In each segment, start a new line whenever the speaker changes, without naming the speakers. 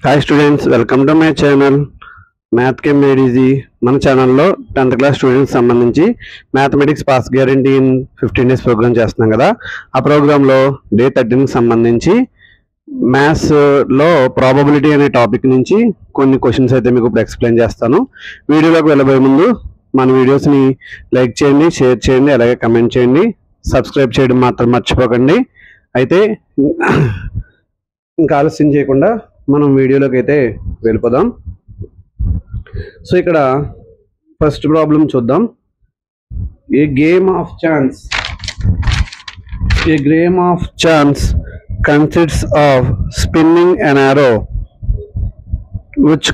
Hi students, welcome to my channel Math Chem Made Easy. మన ఛానల్లో 10th class students సంబంధించి mathematics pass guarantee in 15 days program చేస్తున్నాం కదా. ఆ ప్రోగ్రాంలో డే 13 కి సంబంధించి మ్యాథ్స్ లో ప్రాబబిలిటీ అనే టాపిక్ నుంచి కొన్ని క్వశ్చన్స్ అయితే మీకు ఇప్పుడు ఎక్స్ప్లెయిన్ చేస్తాను. వీడియోలోకి వెళ్ళబోయే ముందు మన వీడియోస్ని లైక్ చేయండి, షేర్ చేయండి, అలాగే కమెంట్ చేయండి, సబ్స్క్రైబ్ చేయడం మాత్రం మర్చిపోకండి. అయితే ఇంకా ఆలస్యం చేయకుండా మనం వీడియోలోకి అయితే వెళ్ళిపోదాం. సో ఇక్కడ ఫస్ట్ ప్రాబ్లం చూద్దాం. A game of chance consists of spinning an arrow which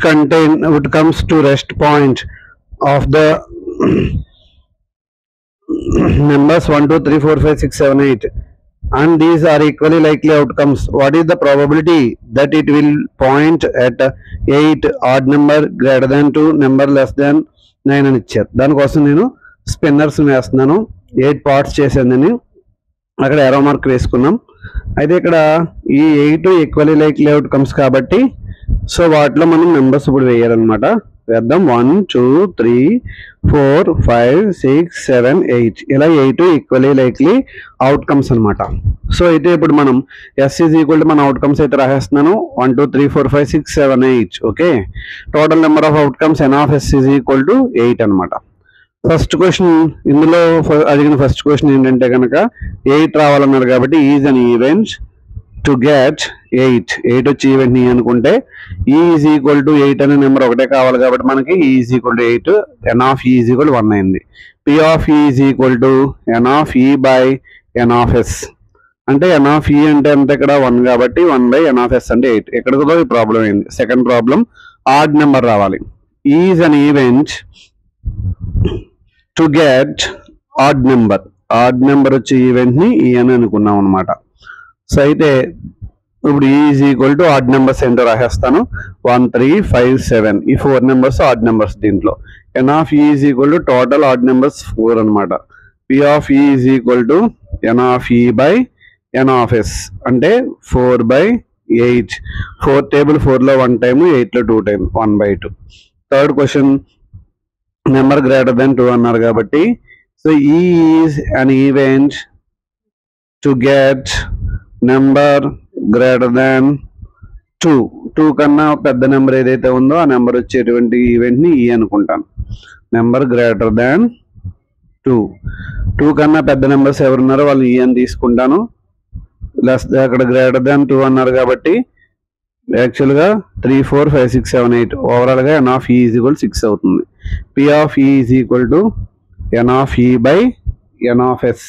comes to rest point of the numbers 1 2 3 4 5 6 7 8 and these are equally likely outcomes. What is the probability that it will point at 8 odd number greater than 2 number less than 9 అని ఇచ్చారు. దానికోసం నేను spinners వేస్తున్నాను. 8 parts చేసేదని అక్కడ ఏరో mark వేసుకున్నాం. అయితే ఇక్కడ ఈ 8 ఈక్వల్లీ లైక్లీ అవుట్కమ్స్ కాబట్టి సో వాటిలో మనం నెంబర్స్ ఇప్పుడు వేయాలన్నమాట. వేద్దాం. 1 2 3 4 5 6 7 8 ఇలా 8 ఈక్వల్లీ లైక్లీ అవుట్కమ్స్ అనమాట. సో అయితే ఇప్పుడు మనం ఎస్ ఈజ్ ఈక్వల్ టు మన అవుట్కమ్స్ అయితే రాసేస్తున్నాను. 1 2 3 4 5 6 7 8 okay. Total number of outcomes N of S is equal to 8 అనమాట. ఫస్ట్ క్వశ్చన్ ఇందులో అడిగిన ఫస్ట్ క్వశ్చన్ ఏంటంటే కనుక 8 రావాలన్నారు కాబట్టి is an event to get 8 వచ్చి ఈవెంట్ ని అనుకుంటే ఈ ఈజ్ ఈక్వల్ టు 8 అనే నెంబర్ ఒకటే కావాలి కాబట్టి మనకి ఈ is equal to 8, N of E is equal 1 అయింది. P of E is equal to N of E by N of S అంటే ఎన్ ఆఫ్ ఈ అంటే అంత ఇక్కడ 1 కాబట్టి 1 బై ఎన్ ఆఫ్ ఎస్ అంటే 8. ఎక్కడికో ఈ ప్రాబ్లం అయింది. సెకండ్ ప్రాబ్లం ఆడ్ నెంబర్ రావాలి. Is an event to get odd number వచ్చి ఈవెంట్ ని ఈ అని అనుకున్నాం అనమాట. సో అయితే ఇప్పుడు is equal to odd numbers ఏంటో రాసేస్తాను. 1 3 5 7 ఈ 4 నెంబర్స్ ఆడ్ నెంబర్స్. దీంట్లో N of E is equal to total odd numbers 4 అనమాట. P of E is equal to N of E by N of S అంటే 4 by 8. 4 table 4లో 1 time, 8లో 2 time, 1 by 2. Third question number greater than 2 అన్నారు కాబట్టి so is an event to get number greater than 2 కన్నా పెద్ద number ఏదైతే ఉందో ఆ నెంబర్ వచ్చేటువంటి ఈవెంట్ ని ఈ అనుకుంటాను. నెంబర్ గ్రేటర్ దాన్ 2 కన్నా పెద్ద నెంబర్స్ ఎవరున్నారో వాళ్ళు ఈ అని తీసుకుంటాను. అక్కడ గ్రేటర్ దాన్ 2 అన్నారు కాబట్టి యాక్చువల్గా 3 4 5 6 7 8 ఓవరాల్ గా N of E is equal 6 అవుతుంది. P of E is equal to N of E by N of S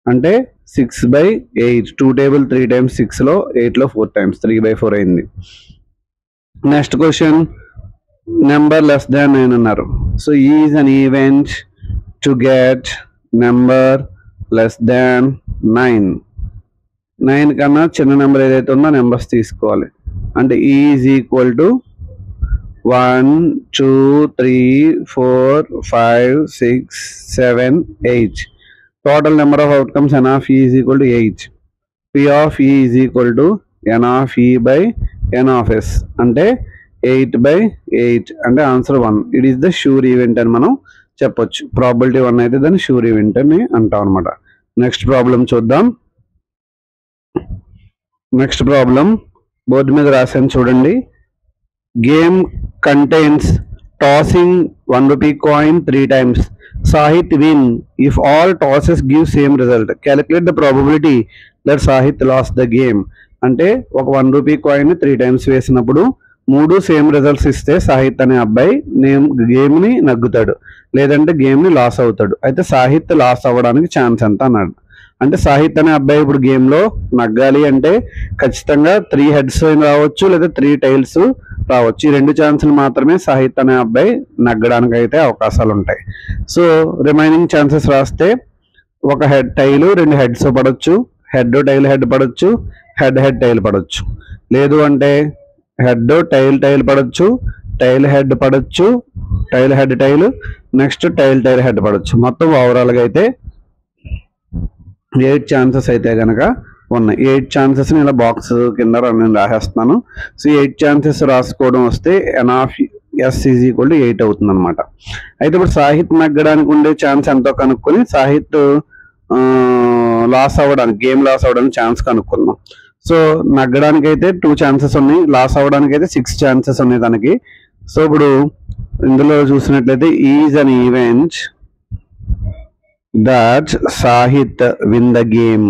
అంటే 6 బై 8. 2 టేబుల్ 3 టైమ్స్ 6లో 8లో 4 టైమ్స్ 3 బై 4 అయింది. Next question number less than 9 అన్నారు. So is an event to get number less than 9 కన్నా చిన్న number ఏదైతే ఉందో numbers తీసుకోవాలి. అంటే is equal to 1 2 3 4 5 6 7 8. Total number of outcomes N of E is equal to 8. P of E is equal to N of E by N of S అంటే 8 by 8 అంటే answer 1. It is the sure event అని మనం చెప్పొచ్చు. Probability 1 అయితే దాన్ని sure event అని అంటాం అనమాట. నెక్స్ట్ ప్రాబ్లం చూద్దాం. నెక్స్ట్ ప్రాబ్లం బోర్డు మీద రాశాను చూడండి. Game contains tossing 1 rupee coin 3 times. Sahit win if all tosses give same result. Calculate the probability that Sahit lost the game. అంటే ఒక 1 rupee కాయిన్ 3 times వేసినప్పుడు 3 సేమ్ రిజల్ట్స్ ఇస్తే సాహిత్ అనే అబ్బాయి గేమ్ ని నగ్గుతాడు, లేదంటే గేమ్ ని లాస్ అవుతాడు. అయితే సాహిత్ లాస్ అవ్వడానికి ఛాన్స్ ఎంత అన్నాడు. అంటే సాహిత్ అనే అబ్బాయి ఇప్పుడు గేమ్ లో నగ్గాలి అంటే ఖచ్చితంగా 3 heads రావచ్చు, లేదా 3 tails రావచ్చు. ఈ 2 ఛాన్సులు మాత్రమే సాహిత్ అనే అబ్బాయి నగ్గడానికి అయితే అవకాశాలు ఉంటాయి. సో రిమైనింగ్ ఛాన్సెస్ రాస్తే ఒక టైల్ 2 heads పడవచ్చు, హెడ్ టైల్ హెడ్ పడవచ్చు, హెడ్ టైల్ పడవచ్చు. లేదు అంటే హెడ్ టైల్ పడవచ్చు, టైల్ హెడ్ పడవచ్చు, tail head tail, next tail head పడవచ్చు. మొత్తం ఓవరాల్ గా అయితే 8 ఛాన్సెస్ అయితే కనుక ఉన్నాయి. 8 ఛాన్సెస్ని ఇలా బాక్స్ కింద నేను రాసేస్తున్నాను. సో 8 ఛాన్సెస్ రాసుకోవడం వస్తే n of s is equal to 8 అవుతుంది అనమాట. అయితే ఇప్పుడు సాహిత్ నగ్గడానికి ఉండే ఛాన్స్ ఎంతో కనుక్కొని సాహిత్ లాస్ అవ్వడానికి గేమ్ లాస్ అవ్వడానికి ఛాన్స్ కనుక్కుందాం. సో నగ్గడానికి అయితే 2 ఛాన్సెస్ ఉన్నాయి, లాస్ అవ్వడానికి అయితే 6 ఛాన్సెస్ ఉన్నాయి తనకి. సో ఇప్పుడు ఇందులో చూసినట్లయితే is an event that Sahith win the game,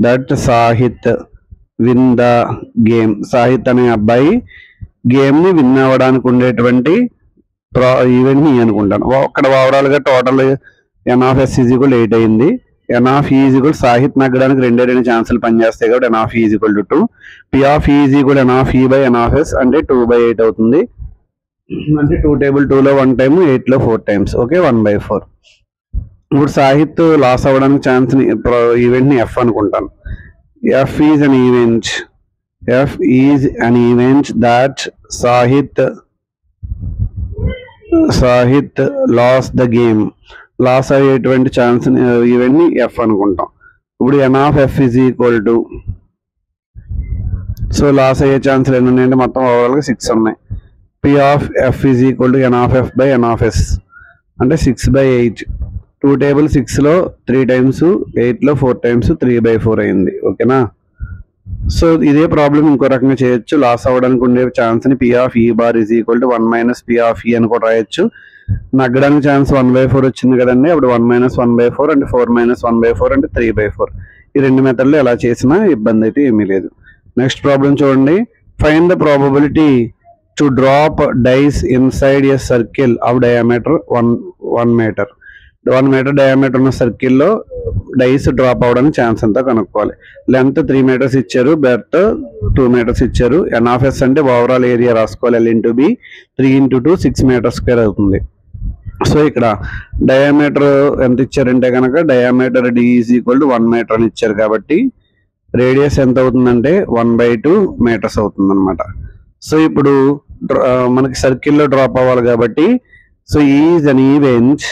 that Sahith win the game. Sahith అనే అబ్బాయి గేమ్ని విన్ అవ్వడానికి ఉండేటువంటి ఈవెంట్ని అనుకుంటాను. అక్కడ ఓవరాల్గా total n of s is equal 8 అయింది. n of e is equal సాహిత్ నగ్గడానికి 2 ఛాన్సులు పనిచేస్తాయి కాబట్టి n of e is equal to 2. p of e is equal n of e by n of s అంటే 2/8 అవుతుంది. అంటే 2 టేబుల్ 2లో 1 టైమ్, 8లో 4 టైమ్స్. ఓకే, 1/4. ఇప్పుడు సాహిత్ లాస్ అవ్వడానికి ఛాన్స్ని ఈవెంట్ని f అనుకుంటాను. f is an event, f is an event that Sahith loss the game. Loss అయ్యేటువంటి ఛాన్స్ ఈవెంట్ని f అనుకుంటాం. ఇప్పుడు n of f is equal to, so loss అయ్యే ఛాన్సులు ఎన్ని ఉన్నాయంటే మొత్తం ఓవరాల్గా 6 ఉన్నాయి. p of f is equal to n of f by n of s అంటే 6/8. 2 టేబుల్ 6లో 3 టైమ్స్, 8లో 4 టైమ్స్, 3/4 అయింది. ఓకేనా. సో ఇదే ప్రాబ్లం ఇంకో రకంగా చేయొచ్చు. లాస్ అవ్వడానికి ఉండే ఛాన్స్ని p of e bar is equal to 1 - p of e అని కూడా రాయొచ్చు. నగ్గడానికి ఛాన్స్ 1/4 వచ్చింది కదండి, అప్పుడు 1 - 1/4 అంటే 4 - 1/4 అంటే 3/4. ఈ 2 మెథడ్లు ఎలా చేసినా ఇబ్బంది అయితే ఏమీ లేదు. నెక్స్ట్ ప్రాబ్లం చూడండి. Find the probability to drop dice inside a circle of diameter 1 metre. 1 metre diameter ఉన్న సర్కిల్లో డైస్ డ్రాప్ అవడానికి ఛాన్స్ అంతా కనుక్కోవాలి. లెంత్ 3 మీటర్స్ ఇచ్చారు, బెర్త్ 2 మీటర్స్ ఇచ్చారు. n ఆఫ్ s అంటే ఓవరాల్ ఏరియా రాసుకోవాలి, l into b, 3 × 2 6 metre square అవుతుంది. సో ఇక్కడ డయామీటర్ ఎంత ఇచ్చారంటే కనుక diameter d is equal to 1 metre అని ఇచ్చారు కాబట్టి రేడియస్ ఎంత అవుతుందంటే 1/2 మీటర్స్ అవుతుంది అనమాట. సో ఇప్పుడు మనకి సర్కిల్లో డ్రాప్ అవ్వాలి కాబట్టి, so is an event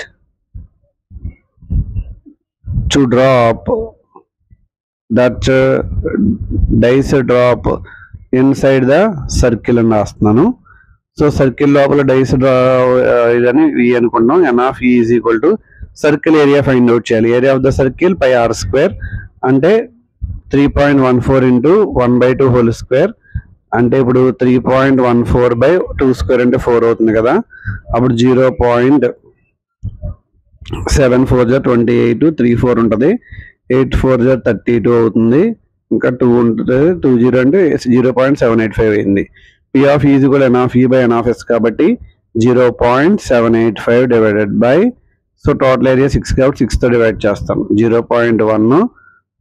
to drop that dice drop inside the circle అని రాస్తున్నాను. సో సర్కిల్ లోపల డైస్ డ్రా ఇదని v అనుకుంటాం. n of e is equal to circle area find out చేయాలి. Area of the circle πr² అంటే 3.14 into 1/2 whole square అంటే ఇప్పుడు 3.14/2² అంటే 4 అవుతుంది కదా. అప్పుడు 0.74 28, 34 ఉంటుంది, 8 4 32 అవుతుంది, ఇంకా 2 ఉంటుంది, 20 అంటే 0.785 అయింది. p of e is equal n of e by n of s కాబట్టి 0.785 divided by, so total area 6 కాబట్టి 6తో డివైడ్ చేస్తాం. 0.1,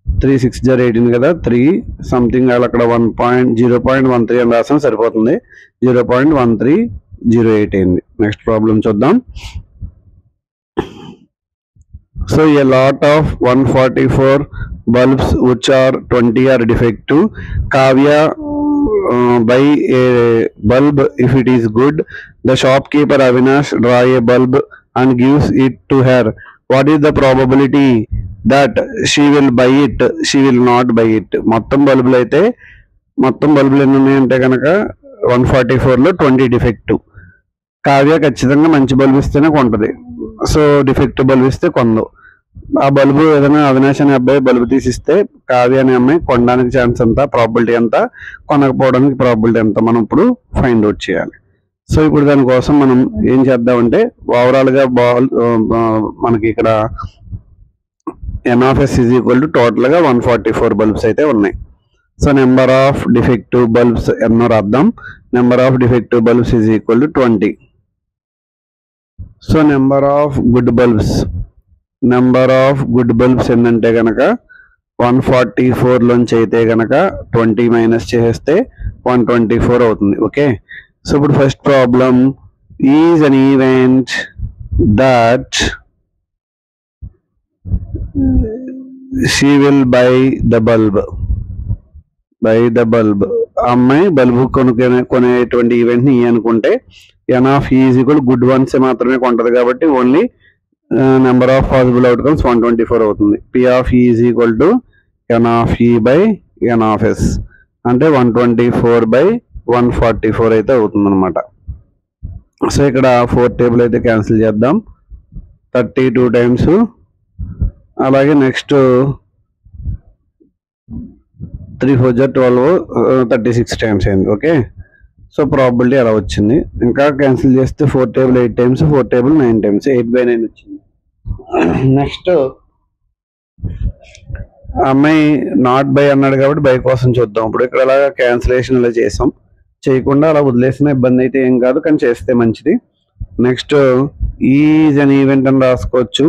3 6 18 కదా, 3 సంథింగ్ అక్కడ 0.13 అని రాసాం సరిపోతుంది. 0.1308 అయింది. నెక్స్ట్ ప్రాబ్లం చూద్దాం. So a lot of 144 bulbs which are 20 are defective. Kavya buy a bulb if it is good. The shopkeeper Avinash draw a bulb and gives it to her. What is the probability that she will buy it, she will not buy it? మొత్తం బల్బులు ఎన్ని ఉన్నాయంటే కనుక 144లో 20 defective. Kavya ఖచ్చితంగా మంచి bulb ఇస్తేనే కొంటది, so defective bulb ఇస్తే కొందు. ఆ బల్బు ఏదైనా అవినాష్ అనే అబ్బాయి బల్బు తీసిస్తే కావ్య అనే అమ్మాయి కొనడానికి ఛాన్స్ ఎంత, ప్రాబిలిటీ ఎంత, కొనకపోవడానికి ప్రాబిలిటీ ఎంత, మనం ఇప్పుడు ఫైండ్ అవుట్ చేయాలి. సో ఇప్పుడు దానికోసం మనం ఏం చేద్దామంటే ఓవరాల్గా మనకి ఇక్కడ n of s is equal to టోటల్గా 144 బల్బ్స్ అయితే ఉన్నాయి. So number of defective bulbs ఎన్నో రాద్దాం. Number of defective bulbs is equal to 20. So number of good bulbs ఏంటంటే కనుక 144లోంచి అయితే కనుక 20 మైనస్ చేస్తే 124 అవుతుంది. ఓకే, సో ఇప్పుడు first problem is an event that she will buy the bulb. అమ్మాయి బల్బు కొనేటువంటి ఈవెంట్ని అనుకుంటే n of e is equal good ones మాత్రమే కొంటది కాబట్టి only number of possible outcomes 124 అవుతుంది. p of e is equal to n of e by n of s అంటే 124/144 అయితే అవుతుంది అనమాట. So ఇక్కడ 4 టేబుల్ అయితే క్యాన్సిల్ చేద్దాం. 32 టైమ్స్, అలాగే నెక్స్ట్ 3 4 12 36 టైమ్స్ అయింది. ఓకే, సో ప్రాబిలిటీ అలా వచ్చింది. ఇంకా క్యాన్సిల్ చేస్తే 4 టేబుల్ 8 టైమ్స్, 4 టేబుల్ 9 టైమ్స్, 8/9 వచ్చింది. నెక్స్ట్ అమ్మాయి నాట్ బై అన్నాడు కాబట్టి బై కోసం చూద్దాం. ఇప్పుడు ఇక్కడ అలా క్యాన్సిలేషన్ ఇలా చేసాం, చేయకుండా అలా వదిలేసిన ఇబ్బంది అయితే ఏం కాదు, కానీ చేస్తే మంచిది. నెక్స్ట్ ఈజ్ అన్ ఈవెంట్ అని రాసుకోవచ్చు.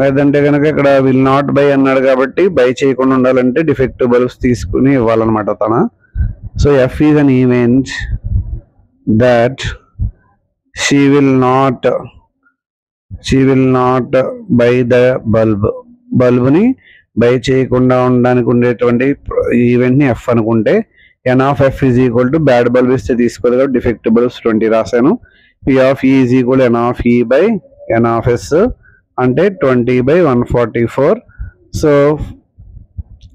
లేదంటే కనుక ఇక్కడ విల్ నాట్ బై అన్నాడు కాబట్టి బై చేయకుండా ఉండాలంటే డిఫెక్టివ్ బల్బ్స్ తీసుకుని ఇవ్వాలన్నమాట తన. So F is an event that she will not buy the బల్బ్ని బై చేయకుండా ఉండడానికి ఉండేటువంటి ఈవెంట్ని ఎఫ్ అనుకుంటే N of F is equal to bad bulb ఇస్తే తీసుకోదు కాబట్టి డిఫెక్టివ్ బల్బ్స్ 20 రాశాను. P of E is equal N of E by N of S అంటే 20/144. సో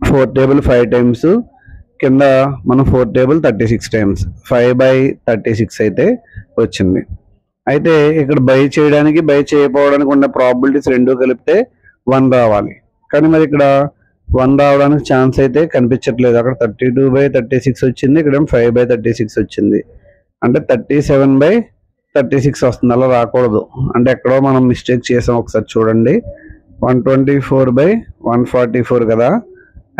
4 టేబుల్ 5 టైమ్స్, కింద మనం 4 టేబుల్ 36 టైమ్స్, 5/36 అయితే వచ్చింది. అయితే ఇక్కడ బై చేయడానికి బై చేయకపోవడానికి ఉన్న ప్రాబిలిటీస్ రెండు కలిపితే 1 రావాలి, కానీ మరి ఇక్కడ 1 రావడానికి ఛాన్స్ అయితే కనిపించట్లేదు. అక్కడ 32/36 వచ్చింది, ఇక్కడ 5/36 వచ్చింది, అంటే 37/36 వస్తుంది. అలా రాకూడదు, అంటే ఎక్కడో మనం మిస్టేక్ చేసాం. ఒకసారి చూడండి, 124/144 కదా.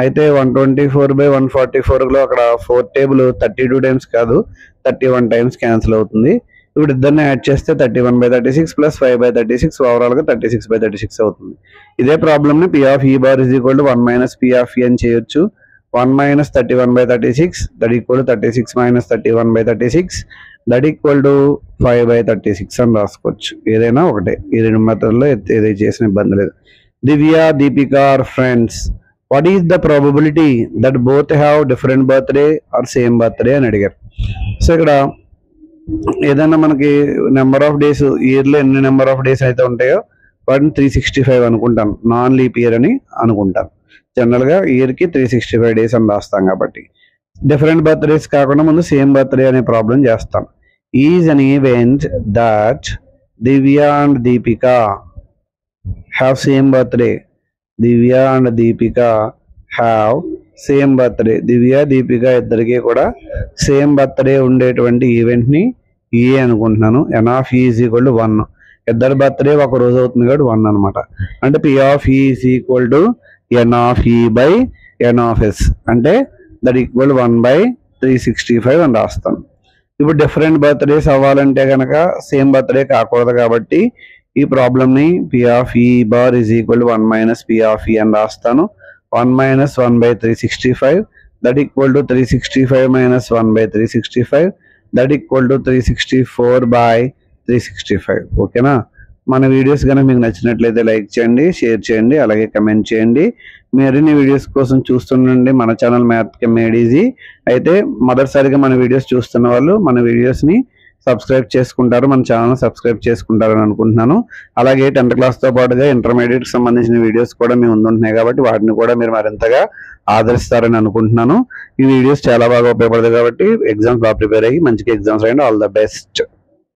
అయితే 124/144లో అక్కడ 4 టేబుల్ 32 టైమ్స్ కాదు 31 టైమ్స్ క్యాన్సిల్ అవుతుంది. ఇప్పుడు ఇద్దరిని యాడ్ చేస్తే 31/36 ప్లస్ 5/36 ఓవరాల్గా 36/36 అవుతుంది. ఇదే ప్రాబ్లమ్ని పి ఆఫ్ ఈ bar is equal to 1 minus P of ఈ అని చేయొచ్చు. 1 minus 31/36 that equal to 36 minus 31/36 that equal to 5/36 అని రాసుకోవచ్చు. ఏదైనా ఒకటే, ఈ రెండు మెథడ్లో ఏదైతే చేసిన ఇబ్బంది లేదు. Divya, Deepika are friends. What is the probability that both have different birthday or same birthday అని అడిగారు. సో ఇక్కడ ఏదైనా మనకి నెంబర్ ఆఫ్ డేస్, ఇయర్లో ఎన్ని నెంబర్ ఆఫ్ డేస్ అయితే ఉంటాయో వాటిని 365 అనుకుంటాను, నాన్ లీప్ ఇయర్ అని అనుకుంటాను. జనరల్గా ఇయర్కి 365 డేస్ అని రాస్తాం కాబట్టి. డిఫరెంట్ బర్త్డేస్ కాకుండా ముందు సేమ్ బర్త్డే అనే ప్రాబ్లం చేస్తాం. Is an event that Divya and Deepika have same birthday. Divya and Deepika have same birthday. Divya Deepika ఇద్దరికి కూడా సేమ్ బర్త్డే ఉండేటువంటి ఈవెంట్ని ఏ అనుకుంటున్నాను. N of E is equal to 1. ఇద్దరు బర్త్డే ఒక రోజు అవుతుంది కాబట్టి 1 అనమాట. అంటే P of E is equal to N of E by N of S అంటే దట్ ఈక్వల్ 1/365 అని రాస్తాను. ఇప్పుడు డిఫరెంట్ బర్త్డేస్ అవ్వాలంటే కనుక సేమ్ బర్త్డే కాకూడదు కాబట్టి ఈ ప్రాబ్లమ్ని పి ఆఫ్ ఈ bar is equal to 1 minus P of ఈ అని రాస్తాను. 1 minus 1/365 that equal to 365 minus 1/365 that equal to 364/365. ఓకేనా. మన వీడియోస్ కనుక మీకు నచ్చినట్లయితే లైక్ చేయండి, షేర్ చేయండి, అలాగే కమెంట్ చేయండి. మరిన్ని వీడియోస్ కోసం చూస్తుండండి మన ఛానల్ మ్యాథ్ కెమ్ మేడ్ ఈజీ. అయితే మొదటిసారిగా మన వీడియోస్ చూస్తున్న వాళ్ళు మన వీడియోస్ని సబ్స్క్రైబ్ చేసుకుంటారు, మన ఛానల్ సబ్స్క్రైబ్ చేసుకుంటారని అనుకుంటున్నాను. అలాగే 10th క్లాస్తో పాటుగా ఇంటర్మీడియట్కి సంబంధించిన వీడియోస్ కూడా మీ ముందు ఉంటున్నాయి కాబట్టి వాటిని కూడా మీరు మరింతగా ఆదరిస్తారని అనుకుంటున్నాను. ఈ వీడియోస్ చాలా బాగా ఉపయోగపడతాయి కాబట్టి ఎగ్జామ్స్ బాగా ప్రిపేర్ అయ్యి మంచిగా ఎగ్జామ్స్ రాయండి. All the best.